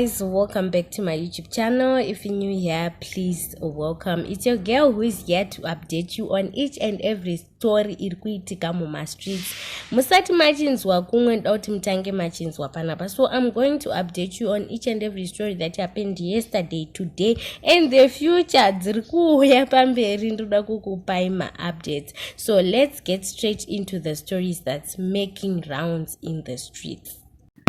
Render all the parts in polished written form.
guys, welcome back to my YouTube channel. If you're new here, please welcome. It's your girl who is here to update you on each and every story irikuitika muma streets. Musati machinzwa kumwe ndauti mutange machinzwa panapa. So I'm going to update you on each and every story that happened yesterday, today, and the future. Dziri kuuya pamberi ndoda kukupai ma updates. So let's get straight into the stories that's making rounds in the streets.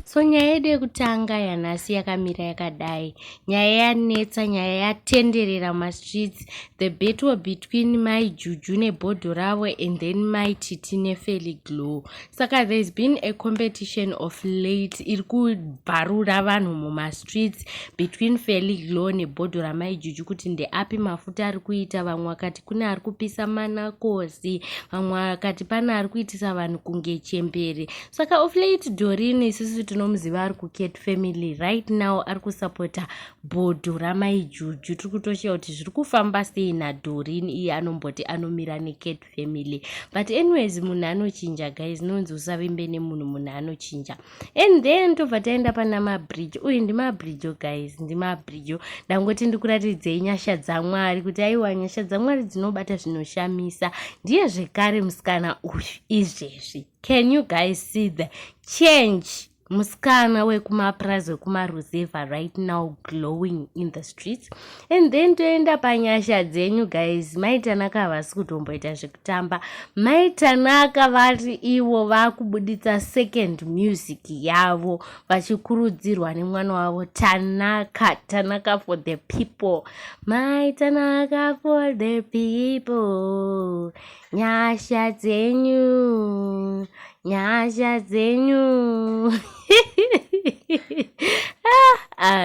So nyaya yedu yekutanga yanhasi yakamira yakadai. Nyaya yanetsa, nyaya yatenderera mastreets. The battle between Mai Juju nebhodho ravo and then Mai Titi neFelly Glow. Saka there's been a competition of late iri kubvarura vanhu mumastreets between Felly Glow nebhodho raMai Juju kuti ndeapi mafuta ari kuita. Vamwe vakati kune ari kupisa manakosi, vamwe vakati pana ari kuitisa vanhu kunge chembere. Saka of late Doreen isusu tinomuziva ari kuCat Family right now ari kusapota bhodho raMai Juju. Tiri kutoshiya kuti zviri kufamba sei naDoreen iye anomboti anomira neCat Family. But anyways munhu anochinja guys, nonzi usavimbe nemunhu, munhu anochinja. And then tobva taenda pana mabridge. Uyu ndimabridge guys, ndimabridge. Ndangoti ndikuratidzei nyasha dzaMwari kuti aiwa nyasha dzaMwari dzinobata zvinoshamisa. Ndiye zvekare musikana uyu izvezvi. Can you guys see the change? Muskana wekumaprazi wekumaruzeva right now glowing in the streets. And then toenda panyasha dzenyu guys. Maitanaka havasi kutomboita zvekutamba. Maitanaka vari ivo vakubuditsa second music yavo vachikurudzirwa nemwana wavo Tanaka for the people. Maitanaka for the people. Nyasha dzenyu, nyasha dzenyu.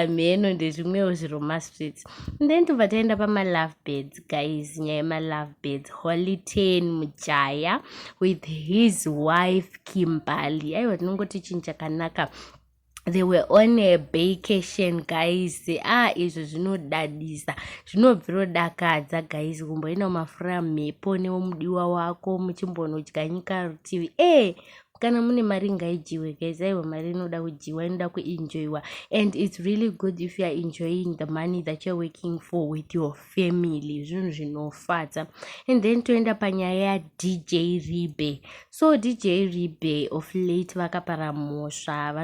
Meno ndezvimwewo zviro mastreets. Then tobva taenda pamalovebirds guys. Nyaya yemalovebirds. Holly 10 mujaya with his wife Kimberly. Aiwa tinongoti chinhu chakanaka. They were on a vacation guys. Izvo zvinodadisa, zvinobvirodakadza guys, kumboenda mumafura mhepo nemudiwa wako muchimbonodya nyika rutivi. Kana mune mari ngaijiwe guys. Aiwa mari inoda kujiwa, inoda kuenjoyiwa. And it's really good if you are enjoying the money that you're working for with your family. Zvinhu zvinofadza. And then toenda panyaya DJ Ribe. So DJ Ribe of late vakapara mhosva,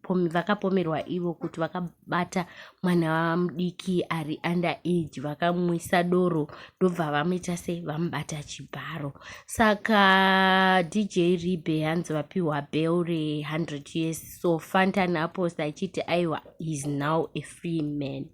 vakapomerwa ivo kuti vakabata mwana mudiki ari under age, vakamwisa doro ndobva vamuita sei, vamubata chibharo. Saka DJ Ribe hanzi vapiwa bail re 100 years. So Fanta Napost achiti aiwa is now a free man.